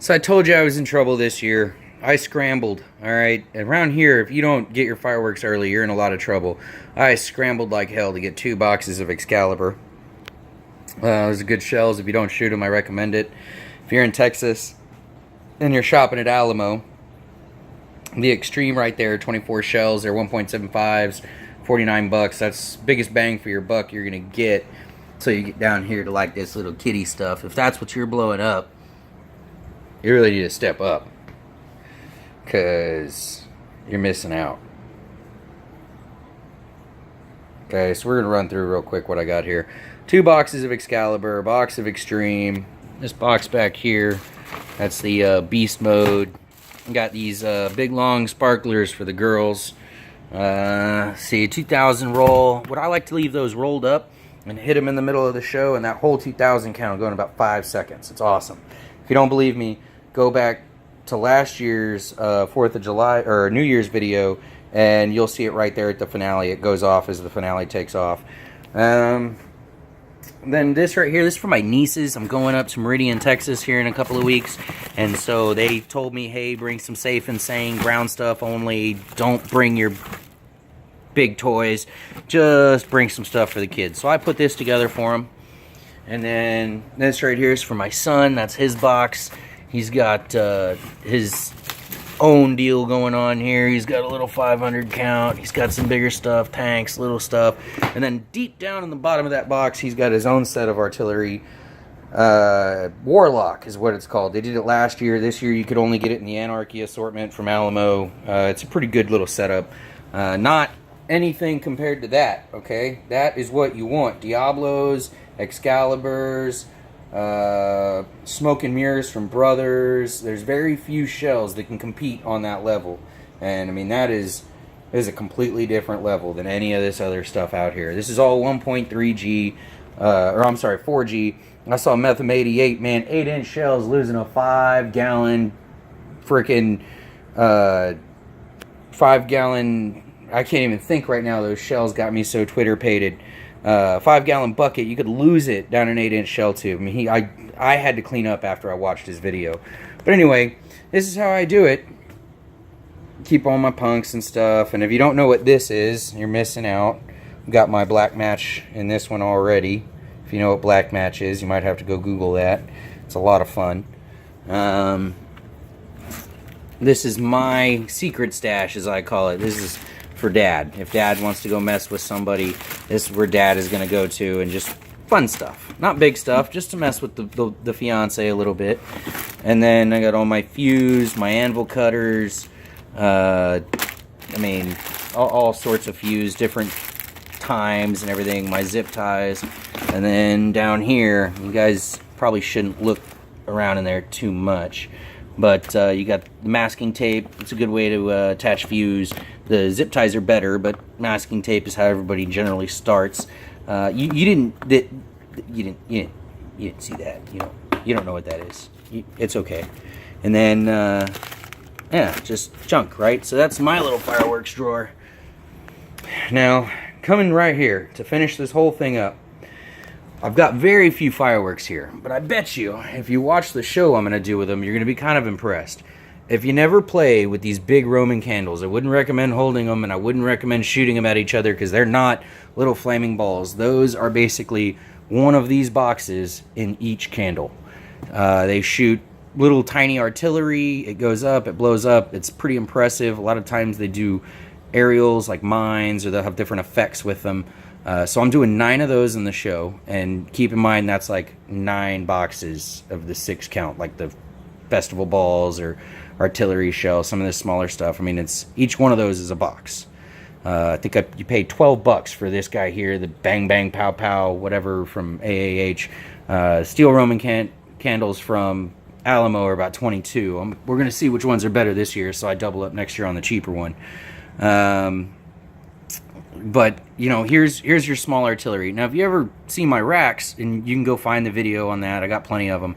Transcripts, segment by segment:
So I told you I was in trouble this year. I scrambled, alright? Around here, if you don't get your fireworks early, you're in a lot of trouble. I scrambled like hell to get 2 boxes of Excalibur. Those are good shells. If you don't shoot them, I recommend it. If you're in Texas and you're shopping at Alamo, the Extreme right there, 24 shells, they're 1.75s, 49 bucks. That's biggest bang for your buck you're going to get. So you get down here to like this little kitty stuff. If that's what you're blowing up, you really need to step up, because you're missing out. Okay, so we're going to run through real quick what I got here. 2 boxes of Excalibur, a box of Extreme. This box back here, that's the Beast Mode. Got these big long sparklers for the girls. See, 2,000 roll. Would I like to leave those rolled up and hit them in the middle of the show, and that whole 2,000 count will go in about 5 seconds. It's awesome. If you don't believe me, go back to last year's 4th of July or New Year's video, and you'll see it right there at the finale. It goes off as the finale takes off. Then this right here, this is for my nieces. I'm going up to Meridian, Texas here in a couple of weeks, and so they told me, hey, bring some safe and sane ground stuff only. Don't bring your big toys. Just bring some stuff for the kids. So I put this together for them. And then this right here is for my son. That's his box. He's got his own deal going on here. He's got a little 500 count. He's got some bigger stuff, tanks, little stuff. And then deep down in the bottom of that box, he's got his own set of artillery. Warlock is what it's called. They did it last year. This year you could only get it in the Anarchy assortment from Alamo. It's a pretty good little setup. Not anything compared to that, okay? That is what you want. Diablos, Excaliburs, smoke and mirrors from Brothers. There's very few shells that can compete on that level, and I mean that is a completely different level than any of this other stuff out here. This is all 1.3G, or I'm sorry, 4G. I saw Metham 88, man, 8-inch shells losing a 5-gallon freaking 5-gallon. I can't even think right now. Those shells got me so Twitter-pated. 5-gallon bucket, you could lose it down an 8-inch shell tube. I mean, I had to clean up after I watched his video. But anyway, this is how I do it. Keep all my punks and stuff. And if you don't know what this is, you're missing out. I've got my black match in this one already. If you know what black match is, you might have to go Google that. It's a lot of fun. This is my secret stash, as I call it. This is for Dad. If Dad wants to go mess with somebody, this is where Dad is going to go to, and just fun stuff. Not big stuff, just to mess with the fiance a little bit. And then I got all my fuse, my anvil cutters, I mean, all sorts of fuse, different times and everything, my zip ties. And then down here, you guys probably shouldn't look around in there too much, but you got masking tape. It's a good way to attach fuse. The zip ties are better, but masking tape is how everybody generally starts. You didn't see that. You don't know what that is. It's okay. And then yeah, just junk, right? So that's my little fireworks drawer. Now, coming right here to finish this whole thing up, I've got very few fireworks here, but I bet you, if you watch the show I'm going to do with them, you're going to be kind of impressed. If you never play with these big Roman candles, I wouldn't recommend holding them, and I wouldn't recommend shooting them at each other, because they're not little flaming balls. Those are basically one of these boxes in each candle. They shoot little tiny artillery. It goes up, it blows up. It's pretty impressive. A lot of times they do aerials like mines, or they'll have different effects with them. So I'm doing 9 of those in the show, and keep in mind that's like 9 boxes of the 6 count, like the festival balls or artillery shells, some of the smaller stuff. I mean, it's each one of those is a box. I think you paid $12 for this guy here, the Bang Bang Pow Pow whatever from AAH. Steel Roman candles from Alamo are about $22. We're gonna see which ones are better this year, so I double up next year on the cheaper one. But you know, here's your small artillery. Now, if you ever see my racks, and you can go find the video on that, I got plenty of them.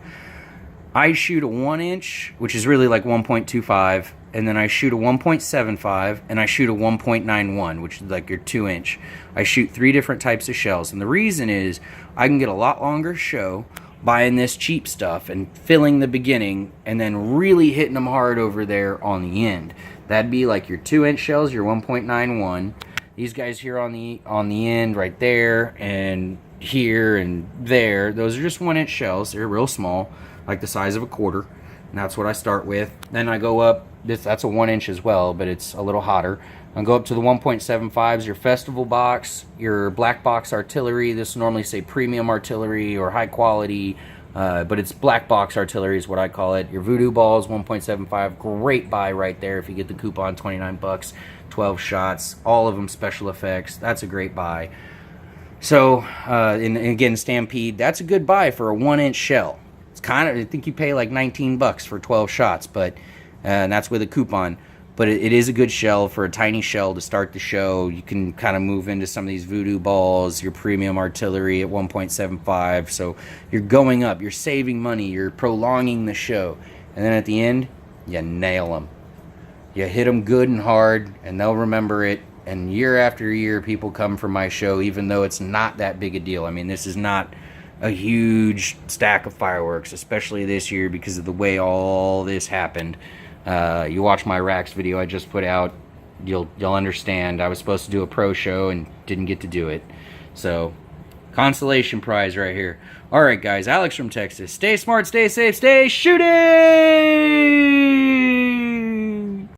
I shoot a 1-inch, which is really like 1.25, and then I shoot a 1.75, and I shoot a 1.91, which is like your 2-inch. I shoot 3 different types of shells, and the reason is I can get a lot longer show, buying this cheap stuff and filling the beginning and then really hitting them hard over there on the end. That'd be like your 2-inch shells, your 1.91. These guys here on the end right there and here and there, those are just 1-inch shells. They're real small, like the size of a quarter, and that's what I start with. Then I go up, that's a 1-inch as well, but it's a little hotter. I go up to the 1.75s, your festival box, your black box artillery. This normally say premium artillery or high quality, but it's black box artillery is what I call it. Your Voodoo Balls, 1.75, great buy right there if you get the coupon, 29 bucks, 12 shots, all of them special effects. That's a great buy. So, and again, Stampede, that's a good buy for a 1-inch shell. It's kind of, I think you pay like 19 bucks for 12 shots, but and that's with a coupon. But it is a good shell for a tiny shell to start the show. You can kind of move into some of these Voodoo Balls, your premium artillery at 1.75. So you're going up, you're saving money, you're prolonging the show. And then at the end, you nail them. You hit them good and hard, and they'll remember it. And year after year, people come for my show, even though it's not that big a deal. I mean, this is not a huge stack of fireworks, especially this year because of the way all this happened. You watch my racks video I just put out, you'll understand. I was supposed to do a pro show and didn't get to do it. So, consolation prize right here. Alright guys, Alex from Texas. Stay smart, stay safe, stay shooting!